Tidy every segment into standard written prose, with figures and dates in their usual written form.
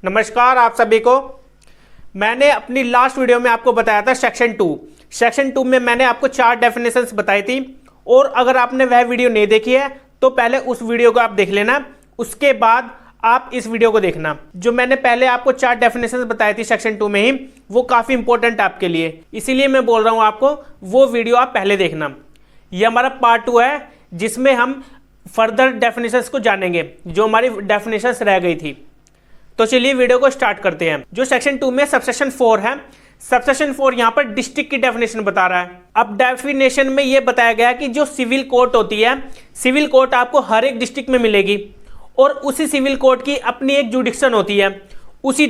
नमस्कार आप सभी को। मैंने अपनी लास्ट वीडियो में आपको बताया था सेक्शन टू में मैंने आपको 4 डेफिनेशंस बताई थी, और अगर आपने वह वीडियो नहीं देखी है तो पहले उस वीडियो को आप देख लेना, उसके बाद आप इस वीडियो को देखना। जो मैंने पहले आपको 4 डेफिनेशंस बताई थी सेक्शन 2 में ही, वो काफ़ी इंपॉर्टेंट आपके लिए, इसीलिए मैं बोल रहा हूँ आपको वो वीडियो आप पहले देखना। ये हमारा पार्ट 2 है जिसमें हम फर्दर डेफिनेशंस को जानेंगे, जो हमारी डेफिनेशंस रह गई थी। तो चलिए वीडियो को स्टार्ट करते हैं। जो सेक्शन 2 में सबसेक्शन 4 है, सबसेक्शन 4 यहाँ पर डिस्ट्रिक्ट की डेफिनेशन बता रहा है। अब डेफिनेशन में ये बताया गया कि जो सिविल कोर्ट होती है, सिविल कोर्ट आपको हर एक डिस्ट्रिक्ट में मिलेगी, और उसी सिविल कोर्ट की अपनी एक जुडिक्शन होती है उसी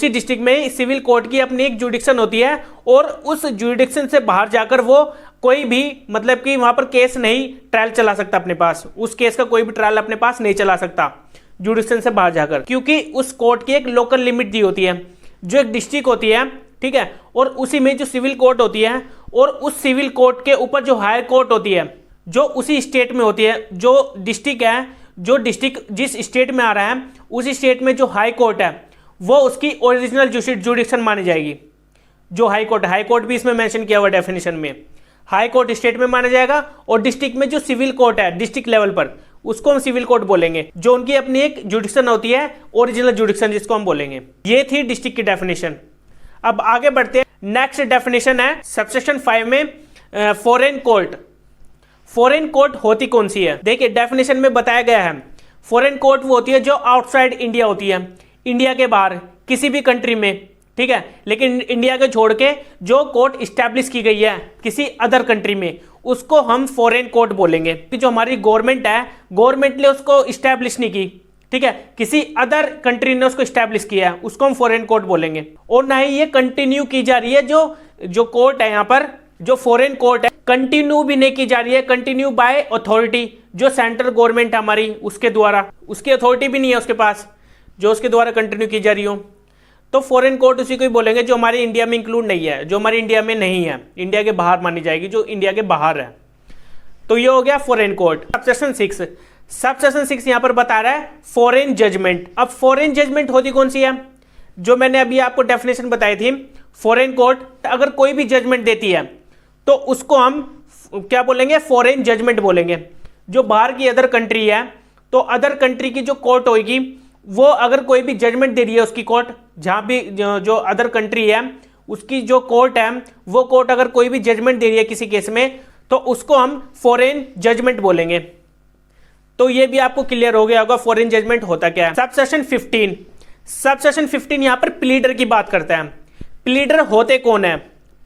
डिस्ट्रिक्ट में सिविल कोर्ट की अपनी एक जुडिक्शन होती है, और उस जुडिक्शन से बाहर जाकर वो कोई भी मतलब कि वहां पर केस नहीं ट्रायल चला सकता अपने पास, उस केस का कोई भी ट्रायल अपने पास नहीं चला सकता जुडिक्शन से बाहर जाकर, क्योंकि उस कोर्ट की एक लोकल लिमिट दी होती है, जो एक डिस्ट्रिक्ट होती है, ठीक है। और उसी में जो सिविल कोर्ट होती है, और उस सिविल कोर्ट के ऊपर जो हायर कोर्ट होती है, जो उसी स्टेट में होती है, जो डिस्ट्रिक्ट है, जो डिस्ट्रिक्ट जिस स्टेट में आ रहा है, उसी स्टेट में जो हाई कोर्ट है वो उसकी ओरिजिनल जुडिक्शन मानी जाएगी। जो हाई कोर्ट भी इसमें मेंशन किया हुआ डेफिनेशन में, हाई कोर्ट स्टेट में माना जाएगा, और डिस्ट्रिक्ट में जो सिविल कोर्ट है डिस्ट्रिक्ट लेवल पर, उसको हम सिविल कोर्ट बोलेंगे, जो उनकी अपनी एक जुडिक्शन होती है, ओरिजिनल जुडिक्शन जिसको हम बोलेंगे। ये थी डिस्ट्रिक्ट की डेफिनेशन। अब आगे बढ़ते हैं। नेक्स्ट डेफिनेशन है सबसेक्शन 5 में फॉरेन कोर्ट। फॉरेन कोर्ट होती कौन सी है? देखिए डेफिनेशन में बताया गया है, फॉरेन कोर्ट वो होती है जो आउटसाइड इंडिया होती है, इंडिया के बाहर किसी भी कंट्री में, ठीक है। लेकिन इंडिया के छोड़ के जो कोर्ट इस्टेब्लिश की गई है किसी अदर कंट्री में, उसको हम फॉरेन कोर्ट बोलेंगे। कि जो हमारी गवर्नमेंट है, गवर्नमेंट ने उसको इस्टेब्लिश नहीं की, ठीक है, किसी अदर कंट्री ने उसको इस्टेब्लिश किया है, उसको हम फॉरेन कोर्ट बोलेंगे। और ना ही ये कंटिन्यू की जा रही है, जो कोर्ट है यहाँ पर, जो फॉरेन कोर्ट है, कंटिन्यू भी नहीं की जा रही है, कंटिन्यू बाय अथॉरिटी, जो सेंट्रल गवर्नमेंट है हमारी, उसके द्वारा, उसकी अथॉरिटी भी नहीं है उसके पास जो उसके द्वारा कंटिन्यू की जा रही हो। तो फॉरेन कोर्ट उसी को ही बोलेंगे जो हमारी इंडिया में इंक्लूड नहीं है, जो हमारी इंडिया में नहीं है, इंडिया के बाहर मानी जाएगी, जो इंडिया के बाहर है। तो ये हो गया फॉरेन कोर्ट। सबसेक्शन 6 यहां पर बता रहा है फॉरेन जजमेंट। अब फॉरेन जजमेंट होती कौन सी है? जो मैंने अभी आपको डेफिनेशन बताई थी, फॉरेन कोर्ट अगर कोई भी जजमेंट देती है तो उसको हम क्या बोलेंगे? फॉरेन जजमेंट बोलेंगे। जो बाहर की अदर कंट्री है, तो अदर कंट्री की जो कोर्ट होगी, वो अगर कोई भी जजमेंट दे रही है, उसकी कोर्ट, जहां भी जो अदर कंट्री है उसकी जो कोर्ट है, वो कोर्ट अगर कोई भी जजमेंट दे रही है किसी केस में, तो उसको हम फॉरेन जजमेंट बोलेंगे। तो ये भी आपको क्लियर हो गया होगा फॉरेन जजमेंट होता क्या है। सबसेक्शन 15 यहां पर प्लीडर की बात करता है। प्लीडर होते कौन है?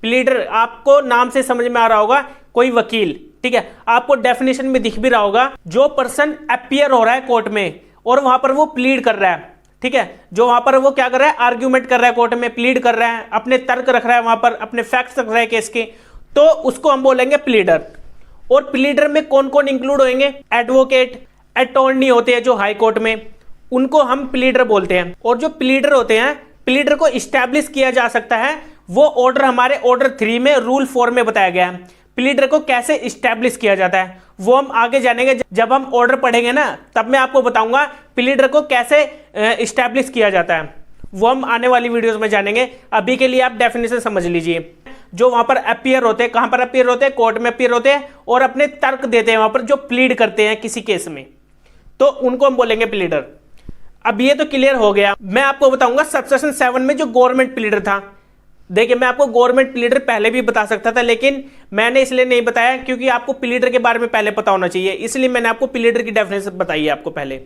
प्लीडर आपको नाम से समझ में आ रहा होगा, कोई वकील, ठीक है। आपको डेफिनेशन में दिख भी रहा होगा, जो पर्सन अपीयर हो रहा है कोर्ट में और वहां पर वो प्लीड कर रहा है, ठीक है। जो वहां पर वो क्या कर रहा है? आर्ग्यूमेंट कर रहा है कोर्ट में, प्लीड कर रहा है, अपने तर्क रख रहा है, वहां पर अपने फैक्ट्स रख रहा है केस के, तो उसको हम बोलेंगे प्लीडर। और प्लीडर में कौन कौन इंक्लूड होंगे? एडवोकेट, अटॉर्नी होते हैं जो हाई कोर्ट में, उनको हम प्लीडर बोलते हैं। और जो प्लीडर होते हैं, प्लीडर को इस्टेब्लिश किया जा सकता है, वो ऑर्डर हमारे ऑर्डर 3 में रूल 4 में बताया गया है। प्लीडर को कैसे इस्टेब्लिश किया जाता है वो हम आगे जानेंगे, जब हम ऑर्डर पढ़ेंगे ना, तब मैं आपको बताऊंगा प्लीडर को कैसे इस्टेब्लिश किया जाता है, वो हम आने वाली वीडियोस में जानेंगे। अभी के लिए आप डेफिनेशन समझ लीजिए। जो वहां पर अपीयर होते हैं, कहां पर अपीयर होते हैं? कोर्ट में अपीयर होते हैं, और अपने तर्क देते हैं वहां पर, जो प्लीड करते हैं किसी केस में, तो उनको हम बोलेंगे प्लीडर। अब ये तो क्लियर हो गया। मैं आपको बताऊंगा सबसेक्शन 7 में जो गवर्नमेंट प्लीडर था। देखिए मैं आपको गवर्नमेंट प्लीडर पहले भी बता सकता था, लेकिन मैंने इसलिए नहीं बताया क्योंकि आपको प्लीडर के बारे में पहले पता होना चाहिए, इसलिए मैंने आपको प्लीडर की डेफिनेशन बताई है आपको पहले।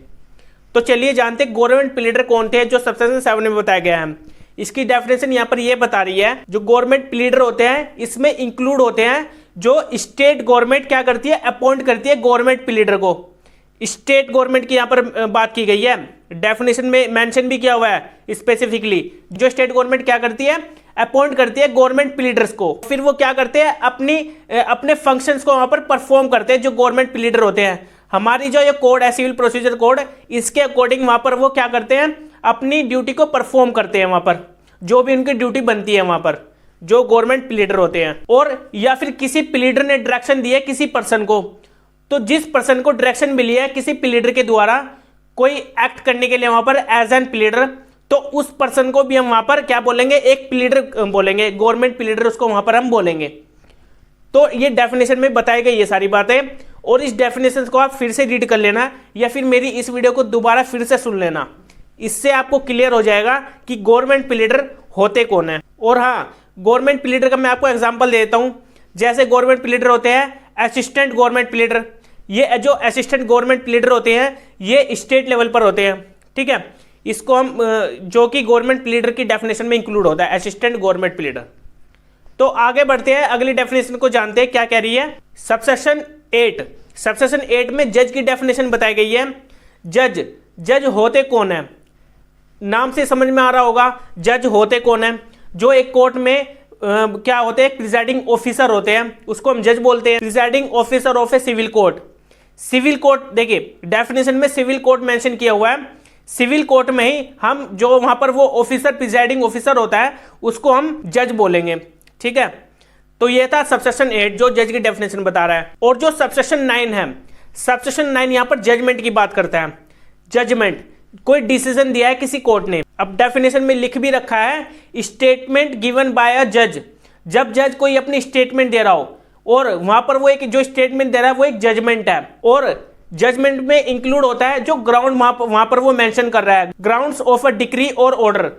तो चलिए जानते हैं गवर्नमेंट प्लीडर कौन थे, जो सबसेक्शन 7 में बताया गया है। इसकी डेफिनेशन यहां पर यह बता रही है, जो गवर्नमेंट प्लीडर होते हैं इसमें इंक्लूड होते हैं जो स्टेट गवर्नमेंट क्या करती है? अपॉइंट करती है गवर्नमेंट प्लीडर को। स्टेट गवर्नमेंट की यहां पर बात की गई है, डेफिनेशन में मेंशन भी किया हुआ है स्पेसिफिकली। जो स्टेट गवर्नमेंट क्या करती है? अपॉइंट करती है गवर्नमेंट प्लीडर्स को, फिर वो क्या करते हैं? अपने फंक्शंस को वहां पर परफॉर्म करते हैं, जो गवर्नमेंट प्लीडर होते हैं। हमारी जो ये कोड है, सिविल प्रोसीजर कोड, इसके अकॉर्डिंग वहां पर वो क्या करते हैं? अपनी ड्यूटी को परफॉर्म करते हैं वहां पर, जो भी उनकी ड्यूटी बनती है वहां पर, जो गवर्नमेंट प्लीडर होते हैं। और या फिर किसी प्लीडर ने डायरेक्शन दी है किसी पर्सन को, तो जिस पर्सन को डायरेक्शन मिली है किसी प्लीडर के द्वारा, कोई एक्ट करने के लिए वहां पर एज एन प्लीडर, तो उस पर्सन को भी हम वहां पर क्या बोलेंगे, एक प्लीडर बोलेंगे, गवर्नमेंट प्लीडर उसको वहां पर हम बोलेंगे। तो ये डेफिनेशन में बताई गई ये सारी बातें, और इस डेफिनेशन को आप फिर से रीड कर लेना या फिर मेरी इस वीडियो को दोबारा फिर से सुन लेना, इससे आपको क्लियर हो जाएगा कि गवर्नमेंट प्लीडर होते कौन है। और हाँ, गवर्नमेंट प्लीडर का मैं आपको एग्जांपल देता हूं। जैसे गवर्नमेंट प्लीडर होते हैं असिस्टेंट गवर्नमेंट प्लीडर, ये जो असिस्टेंट गवर्नमेंट प्लीडर होते हैं ये स्टेट लेवल पर होते हैं, ठीक है। इसको हम जो कि गवर्नमेंट प्लीडर की डेफिनेशन में इंक्लूड होता है, असिस्टेंट गवर्नमेंट प्लीडर। तो आगे बढ़ते हैं, अगली डेफिनेशन को जानते हैं क्या कह रही है। सबसेक्शन 8, सबसेक्शन 8 में जज की डेफिनेशन बताई गई है। जज होते कौन है, नाम से समझ में आ रहा होगा जज होते कौन है। जो एक कोर्ट में क्या होते हैं, प्रिजाइडिंग ऑफिसर होते हैं, उसको हम जज बोलते हैं। Presiding officer of a civil court. Civil court देखिए डेफिनेशन में सिविल कोर्ट मेंशन किया हुआ है। सिविल कोर्ट में ही हम जो वहां पर वो ऑफिसर प्रिजाइडिंग ऑफिसर होता है उसको हम जज बोलेंगे, ठीक है। तो ये था सबसेक्शन 8 जो जज की डेफिनेशन बता रहा है। और जो सबसेक्शन 9 है, सबसेक्शन 9 यहां पर जजमेंट की बात करता है। जजमेंट, कोई डिसीजन दिया है किसी कोर्ट ने, अब डेफिनेशन में लिख भी रखा है स्टेटमेंट गिवन बाय अ जज। जब जज कोई अपनी स्टेटमेंट दे रहा हो और वहां पर वो एक जो स्टेटमेंट दे रहा है वो एक जजमेंट है, और जजमेंट में इंक्लूड होता है जो ग्राउंड वहां पर वो मेंशन कर रहा है, ग्राउंड्स ऑफ अ डिक्री और ऑर्डर।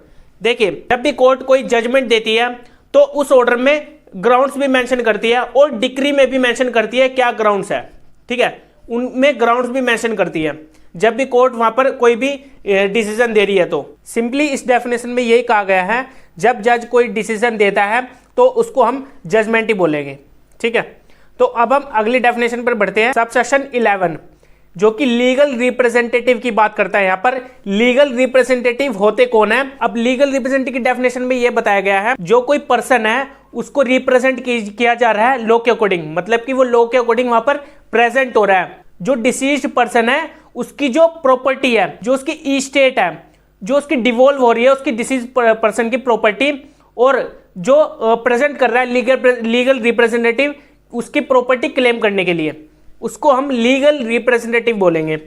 देखिए जब भी कोर्ट कोई जजमेंट देती है तो उस ऑर्डर में ग्राउंड्स भी मेंशन करती है और डिक्री में भी मेंशन करती है क्या ग्राउंड्स है, ठीक है, उनमें ग्राउंड्स भी मेंशन करती है जब भी कोर्ट वहां पर कोई भी डिसीजन दे रही है। तो सिंपली इस डेफिनेशन में यही कहा गया है, जब जज कोई डिसीजन देता है तो उसको हम जजमेंट ही बोलेंगे, ठीक है। तो अब हम अगली डेफिनेशन पर बढ़ते हैं। सबसेक्शन 11 जो कि लीगल रिप्रेजेंटेटिव की बात करता है। यहां पर लीगल रिप्रेजेंटेटिव होते कौन है। अब लीगल रिप्रेजेंटेटिव की डेफिनेशन में यह बताया गया है जो कोई पर्सन है उसको रिप्रेजेंट किया जा रहा है लॉ के अकॉर्डिंग, मतलब कि वो लॉ के अकॉर्डिंग वहां पर प्रेजेंट हो रहा है। जो डिसीज्ड पर्सन है उसकी जो प्रॉपर्टी है, जो उसकी इस्टेट है, जो उसकी डिवोल्व हो रही है उसकी डिसीज पर्सन की प्रॉपर्टी, और जो प्रेजेंट कर रहा है लीगल रिप्रेजेंटेटिव उसकी प्रॉपर्टी क्लेम करने के लिए, उसको हम लीगल रिप्रेजेंटेटिव बोलेंगे।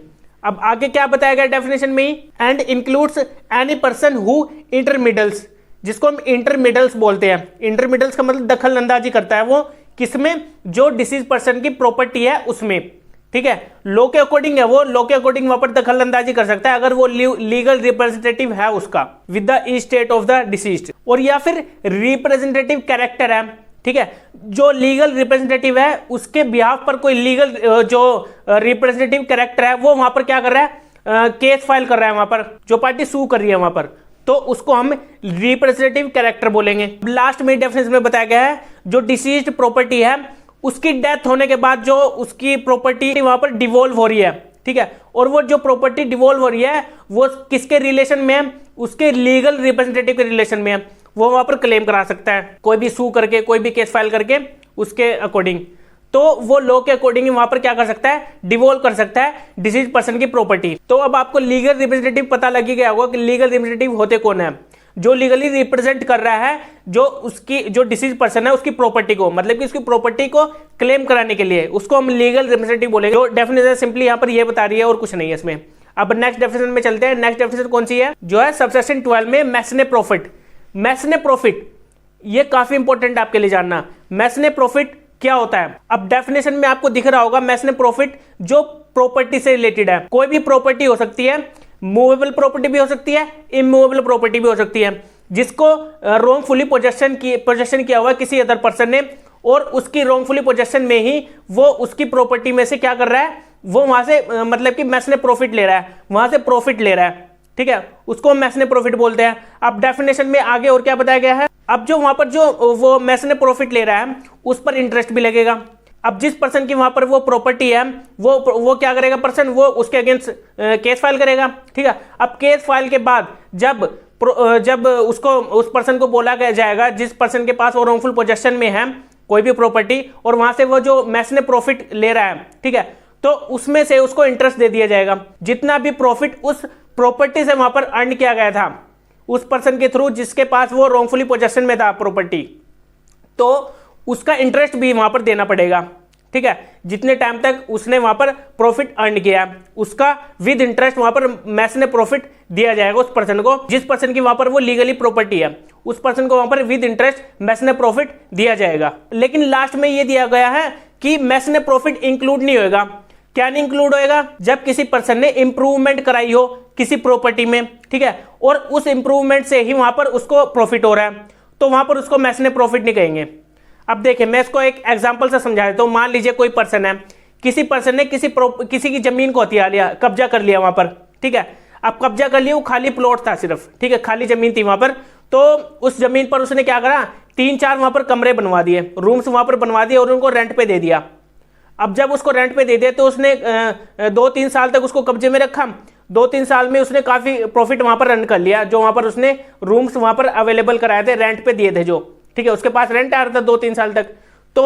अब आगे क्या बताया गया डेफिनेशन में ही, and includes any person who intermediaries, जिसको हम इंटरमीडियल्स बोलते हैं। इंटरमीडियल्स का मतलब दखल अंदाजी करता है वो किसमें, जो डिसीज पर्सन की प्रॉपर्टी है उसमें, ठीक है। लॉ के अकॉर्डिंग है वो, लॉ के अकॉर्डिंग वहां पर दखल अंदाजी कर सकता है अगर वो लीगल रिप्रेजेंटेटिव है उसका with the state of the deceased. और या फिर रिप्रेजेंटेटिव कैरेक्टर है, ठीक है, जो लीगल रिप्रेजेंटेटिव है उसके बिहाफ पर कोई लीगल जो रिप्रेजेंटेटिव कैरेक्टर है वो वहां पर क्या कर रहा है, केस फाइल कर रहा है, वहां पर जो पार्टी सू कर रही है वहां पर, तो उसको हम रिप्रेजेंटेटिव कैरेक्टर बोलेंगे। लास्ट में डेफिनेशन में बताया गया है जो डिसीज्ड प्रॉपर्टी है उसकी डेथ होने के बाद जो उसकी प्रॉपर्टी वहां पर डिवोल्व हो रही है, ठीक है, और वो जो प्रॉपर्टी डिवोल्व हो रही है वो किसके रिलेशन में है, उसके लीगल रिप्रेजेंटेटिव के रिलेशन में है, वो वहां पर क्लेम करा सकता है कोई भी सू करके, कोई भी केस फाइल करके उसके अकॉर्डिंग। तो वो लॉ के अकॉर्डिंग वहां पर क्या कर सकता है, डिवोल्व कर सकता है डिसीज पर्सन की प्रॉपर्टी। तो अब आपको लीगल रिप्रेजेंटेटिव पता लग गया होगा कि लीगल रिप्रेजेंटेटिव होते कौन है, जो लीगली रिप्रेजेंट कर रहा है जो उसकी जो डिसीज पर्सन है उसकी प्रॉपर्टी को, मतलब कि उसकी प्रॉपर्टी को क्लेम कराने के लिए, उसको हम लीगल रिप्रेजेंटेटिव बोलेंगे। जो डेफिनेशन सिंपली यहां पर ये बता रही है और कुछ नहीं है इसमें। अब नेक्स्ट डेफिनेशन में चलते हैं। नेक्स्ट डेफिनेशन कौन सी है, जो है सबसेक्शन 12 में मैसने प्रॉफिट। मैसने प्रॉफिट ये काफी इंपॉर्टेंट आपके लिए जानना, मैसने प्रॉफिट क्या होता है। अब डेफिनेशन में आपको दिख रहा होगा मैसने प्रॉफिट जो प्रॉपर्टी से रिलेटेड है, कोई भी प्रॉपर्टी हो सकती है, मूवेबल प्रॉपर्टी भी हो सकती है, इमूवेबल प्रॉपर्टी भी हो सकती है, जिसको रॉन्गफुली पोजेशन किया हुआ किसी अदर पर्सन ने, और उसकी रॉन्गफुली पोजेशन में ही वो उसकी प्रॉपर्टी में से क्या कर रहा है, वो वहां से मतलब कि मैसने प्रॉफिट ले रहा है, वहां से प्रॉफिट ले रहा है, ठीक है, उसको हम मैसने प्रॉफिट बोलते हैं। अब डेफिनेशन में आगे और क्या बताया गया है, अब जो वहां पर जो वो मैसने प्रॉफिट ले रहा है उस पर इंटरेस्ट भी लगेगा। अब जिस पर्सन की वहां पर वो प्रॉपर्टी है वो क्या करेगा पर्सन, वो उसके अगेंस्ट केस फाइल करेगा, ठीक है। अब केस फाइल के बाद जब उसको उस पर्सन को बोला जाएगा जिस पर्सन के पास वो रॉन्गफुल पोजेशन में है कोई भी प्रॉपर्टी, और वहां से वो जो मैसने प्रॉफिट ले रहा है, ठीक है, तो उसमें से उसको इंटरेस्ट दे दिया जाएगा। जितना भी प्रॉफिट उस प्रॉपर्टी से वहां पर अर्न किया गया था उस पर्सन के थ्रू जिसके पास वो रॉन्गफुली पोजेशन में था प्रॉपर्टी, तो उसका इंटरेस्ट भी वहां पर देना पड़ेगा, ठीक है, जितने टाइम तक उसने वहां पर प्रॉफिट अर्न किया उसका विद इंटरेस्ट वहां पर मैस ने प्रॉफिट दिया जाएगा उस पर्सन को, जिस पर्सन की वहां पर वो लीगली प्रॉपर्टी है उस पर्सन को वहां पर विद इंटरेस्ट मैस ने प्रॉफिट दिया जाएगा। लेकिन लास्ट में ये दिया गया है कि मैस ने प्रॉफिट इंक्लूड नहीं होगा। क्या नहीं इंक्लूड होएगा? जब किसी पर्सन ने इंप्रूवमेंट कराई हो किसी प्रॉपर्टी में, ठीक है, और उस इंप्रूवमेंट से ही वहां पर उसको प्रॉफिट हो रहा है, तो वहां पर उसको मैस ने प्रॉफिट नहीं कहेंगे। अब देखिए मैं इसको एक एग्जांपल से समझा देता हूं। मान लीजिए कोई पर्सन है, किसी पर्सन ने किसी की जमीन को हथिया लिया, कब्जा कर लिया वहां पर, ठीक है। अब कब्जा कर लिया, वो खाली प्लॉट था सिर्फ, ठीक है, खाली जमीन थी वहां पर। तो उस जमीन पर उसने क्या करा, 3-4 वहां पर कमरे बनवा दिए, रूम्स वहां पर बनवा दिए और उनको रेंट पे दे दिया। अब जब उसको रेंट पे दे दिया तो उसने 2-3 साल तक उसको कब्जे में रखा। 2-3 साल में उसने काफी प्रॉफिट वहां पर रन कर लिया, जो वहां पर उसने रूम्स वहां पर अवेलेबल कराए थे, रेंट पे दिए थे जो, ठीक है, उसके पास रेंट आ रहा था 2-3 साल तक। तो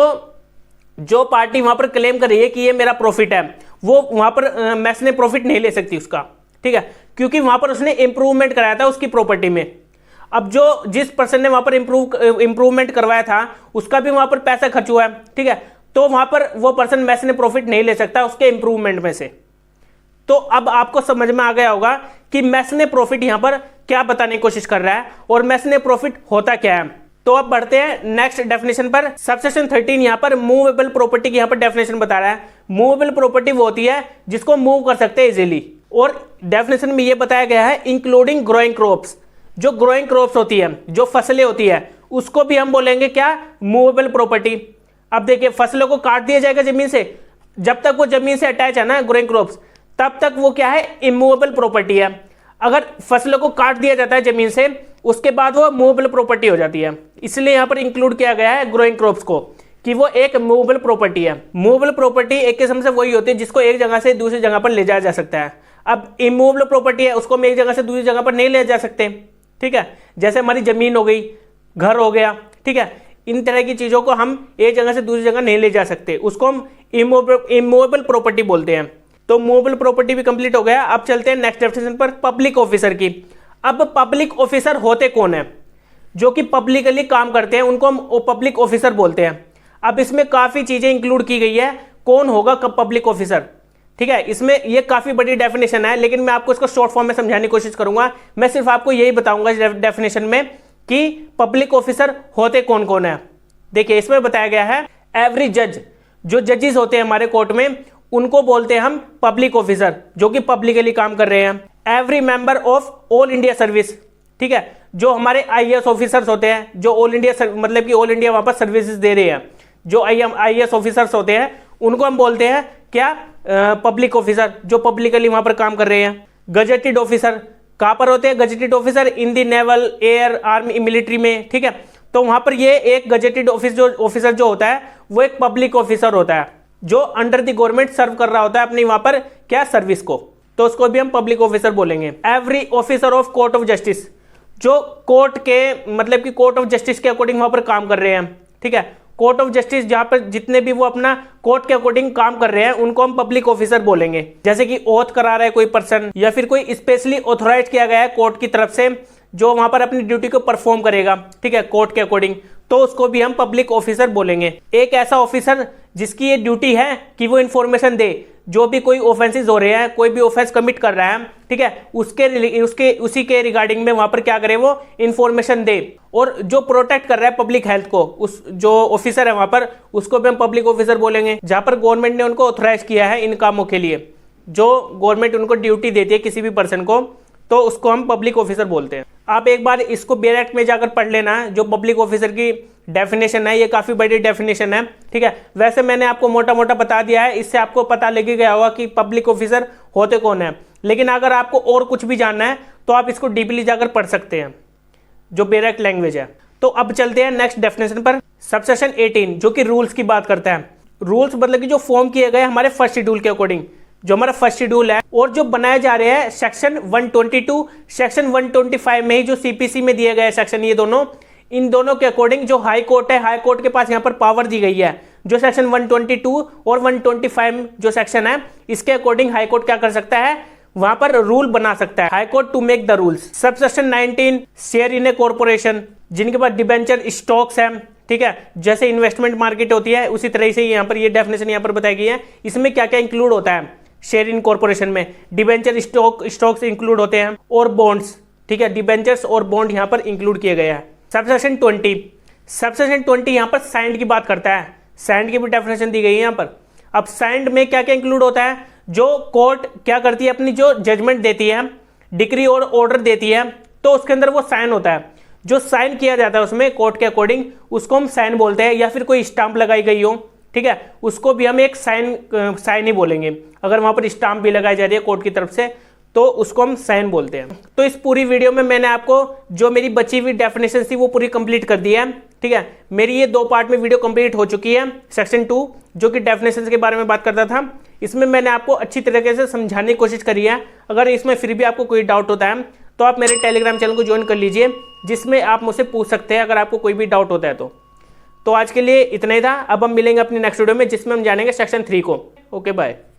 जो पार्टी वहां पर क्लेम कर रही है कि ये मेरा प्रॉफिट है, वो वहां पर मैस ने प्रॉफिट नहीं ले सकती उसका, ठीक है, क्योंकि वहां पर उसने इंप्रूवमेंट कराया था उसकी प्रॉपर्टी में। अब जो जिस पर्सन ने वहां पर इंप्रूवमेंट करवाया था उसका भी वहां पर पैसा खर्च हुआ है, ठीक है, तो वहां पर वो पर्सन मैस ने प्रॉफिट नहीं ले सकता उसके इंप्रूवमेंट में से। तो अब आपको समझ में आ गया होगा कि मैस ने प्रॉफिट यहां पर क्या बताने की कोशिश कर रहा है और मैस ने प्रॉफिट होता क्या है। तो अब बढ़ते हैं नेक्स्ट डेफिनेशन पर। सबसेक्शन 13 यहां पर मूवेबल प्रॉपर्टी की यहां पर डेफिनेशन बता रहा है। मूवेबल प्रॉपर्टी वो होती है जिसको मूव कर सकते हैं इजीली, और डेफिनेशन में ये बताया गया है इंक्लूडिंग ग्रोइंग क्रॉप्स। जो ग्रोइंग क्रॉप्स होती है, जो फसलें होती है, उसको भी हम बोलेंगे क्या, मूवेबल प्रॉपर्टी। अब देखिए फसलों को काट दिया जाएगा जमीन से, जब तक वो जमीन से अटैच है ना ग्रोइंग क्रॉप्स, तब तक वो क्या है, इमूवेबल प्रॉपर्टी है। अगर फसलों को काट दिया जाता है जमीन से, उसके बाद वो मूवेबल प्रॉपर्टी हो जाती है। इसलिए यहां पर इंक्लूड किया गया है ग्रोइंग क्रॉप्स को कि वो एक मूवेबल प्रॉपर्टी है। मूवेबल प्रॉपर्टी एक किस्म से वही होती है जिसको एक जगह से दूसरी जगह पर ले जाया जा सकता है। अब इमूवेबल प्रॉपर्टी है, उसको हम एक जगह से दूसरी जगह पर नहीं ले जा सकते, ठीक है, जैसे हमारी जमीन हो गई, घर हो गया, ठीक है, इन तरह की चीजों को हम एक जगह से दूसरी जगह नहीं ले जा सकते, उसको हम इमूवेबल प्रॉपर्टी बोलते हैं। तो मूवेबल प्रॉपर्टी भी कंप्लीट हो गया। अब चलते हैं नेक्स्ट डेफिनेशन पर, पब्लिक ऑफिसर की। अब पब्लिक ऑफिसर होते कौन है? जो कि पब्लिकली काम करते हैं उनको हम पब्लिक ऑफिसर बोलते हैं। अब इसमें काफी चीजें इंक्लूड की गई है, कौन होगा पब्लिक ऑफिसर, ठीक है। इसमें ये काफी बड़ी डेफिनेशन है, लेकिन मैं आपको इसको शॉर्ट फॉर्म में समझाने की कोशिश करूंगा। मैं सिर्फ आपको यही बताऊंगा इस डेफिनेशन में कि पब्लिक ऑफिसर होते कौन कौन है। देखिए इसमें बताया गया है एवरी जज, जो जजेस होते हैं हमारे कोर्ट में, उनको बोलते हैं हम पब्लिक ऑफिसर, जो कि पब्लिकली काम कर रहे हैं। Every member of all India service, ठीक है, जो हमारे आईएएस ऑफिसर्स होते हैं, जो ऑल इंडिया मतलब कि ऑल इंडिया वहां पर सर्विसेज दे रहे हैं, जो आईएएस ऑफिसर्स होते हैं उनको हम बोलते हैं क्या, पब्लिक ऑफिसर, जो पब्लिकली वहां पर काम कर रहे हैं। गजेटेड ऑफिसर कहां पर होते हैं? Gazetted officer in the naval, air, army, military में, ठीक है। तो वहां पर ये एक गजेटेड ऑफिसर जो होता है वो एक पब्लिक ऑफिसर होता है, जो अंडर द गवर्नमेंट सर्व कर रहा होता है अपनी वहां पर क्या, सर्विस को, तो उसको भी हम पब्लिक ऑफिसर बोलेंगे। Every officer of court of justice, जो कोर्ट के मतलब कि कोर्ट ऑफ जस्टिस के अकॉर्डिंग वहां पर काम कर रहे हैं, ठीक है। कोर्ट ऑफ जस्टिस जहां पर जितने भी वो अपना कोर्ट के अकॉर्डिंग काम कर रहे हैं उनको हम पब्लिक ऑफिसर बोलेंगे। जैसे कि ओथ करा रहा है कोई पर्सन, या फिर कोई स्पेशली ऑथोराइज किया गया है कोर्ट की तरफ से, जो वहां पर अपनी ड्यूटी को परफॉर्म करेगा, ठीक है, कोर्ट के अकॉर्डिंग, तो उसको भी हम पब्लिक ऑफिसर बोलेंगे। एक ऐसा ऑफिसर जिसकी ये ड्यूटी है कि वो इंफॉर्मेशन दे, जो भी कोई ऑफेंसेस हो रहे हैं, कोई भी ऑफेंस कमिट कर रहा है, ठीक है, उसी के रिगार्डिंग में वहां पर क्या करे, वो इंफॉर्मेशन दे, और जो प्रोटेक्ट कर रहा है पब्लिक हेल्थ को, उस जो ऑफिसर है वहां पर, उसको भी हम पब्लिक ऑफिसर बोलेंगे। जहां पर गवर्नमेंट ने उनको ऑथोराइज किया है इन कामों के लिए, जो गवर्नमेंट उनको ड्यूटी देती है किसी भी पर्सन को, तो उसको हम पब्लिक ऑफिसर बोलते हैं। आप एक बार इसको बेयर एक्ट में जाकर पढ़ लेना, जो पब्लिक ऑफिसर की डेफिनेशन है, ये काफी बड़ी डेफिनेशन है, ठीक है। वैसे मैंने आपको मोटा मोटा बता दिया है, इससे आपको पता लग गया होगा कि पब्लिक ऑफिसर होते कौन है। लेकिन अगर आपको और कुछ भी जानना है तो आप इसको डीपली जाकर पढ़ सकते हैं, जो बेयर एक्ट लैंग्वेज है। तो अब चलते हैं नेक्स्ट डेफिनेशन पर, सबसेक्शन 18, जो कि रूल्स की बात करता है। रूल्स मतलब कि जो फॉर्म किए गए हमारे फर्स्ट शेड्यूल के अकॉर्डिंग, जो हमारा फर्स्ट शेड्यूल है, और जो बनाए जा रहे हैं सेक्शन 122, सेक्शन 125 में ही जो सीपीसी में दिए गए सेक्शन, ये दोनों, इन दोनों के अकॉर्डिंग जो हाई कोर्ट है, हाई कोर्ट के पास यहाँ पर पावर दी गई है। जो सेक्शन 122 और 125 जो सेक्शन है, इसके अकॉर्डिंग हाई कोर्ट क्या कर सकता है, वहां पर रूल बना सकता है, high court to make the rules. Subsection 19, share in a corporation, जिनके पास डिबेंचर स्टॉक्स है, ठीक है। जैसे इन्वेस्टमेंट मार्केट होती है उसी तरह से यहाँ पर ये डेफिनेशन यहाँ पर बताई गई है। इसमें क्या क्या इंक्लूड होता है शेयर इन कॉर्पोरेशन में, डिबेंचर, स्टॉक्स इंक्लूड होते हैं और बॉन्ड्स, ठीक है, डिबेंचर्स और बॉन्ड यहाँ पर इंक्लूड किए गए हैं। सबसेक्शन 20 यहाँ पर साइंड की बात करता है, साइंड की भी डेफिनेशन दी गई है यहाँ पर। अब साइंड में क्या क्या इंक्लूड होता है, जो कोर्ट क्या करती है, अपनी जो जजमेंट देती है, डिक्री और ऑर्डर देती है, तो उसके अंदर वो साइन होता है, जो साइन किया जाता है उसमें कोर्ट के अकॉर्डिंग, उसको हम साइन बोलते हैं। या फिर कोई स्टाम्प लगाई गई हो, ठीक है, उसको भी हम एक साइन ही बोलेंगे। अगर वहां पर स्टाम्प भी लगाई जा रही है कोर्ट की तरफ से तो उसको हम साइन बोलते हैं। तो इस पूरी वीडियो में मैंने आपको जो मेरी बची हुई डेफिनेशन थी वो पूरी कंप्लीट कर दी है, ठीक है। मेरी ये 2 पार्ट में वीडियो कंप्लीट हो चुकी है। सेक्शन 2 जो कि डेफिनेशन के बारे में बात करता था, इसमें मैंने आपको अच्छी तरीके से समझाने की कोशिश करी है। अगर इसमें फिर भी आपको कोई डाउट होता है तो आप मेरे टेलीग्राम चैनल को ज्वाइन कर लीजिए, जिसमें आप मुझसे पूछ सकते हैं अगर आपको कोई भी डाउट होता है तो आज के लिए इतना ही था। अब हम मिलेंगे अपनी नेक्स्ट वीडियो में, जिसमें हम जानेंगे सेक्शन 3 को। Okay bye.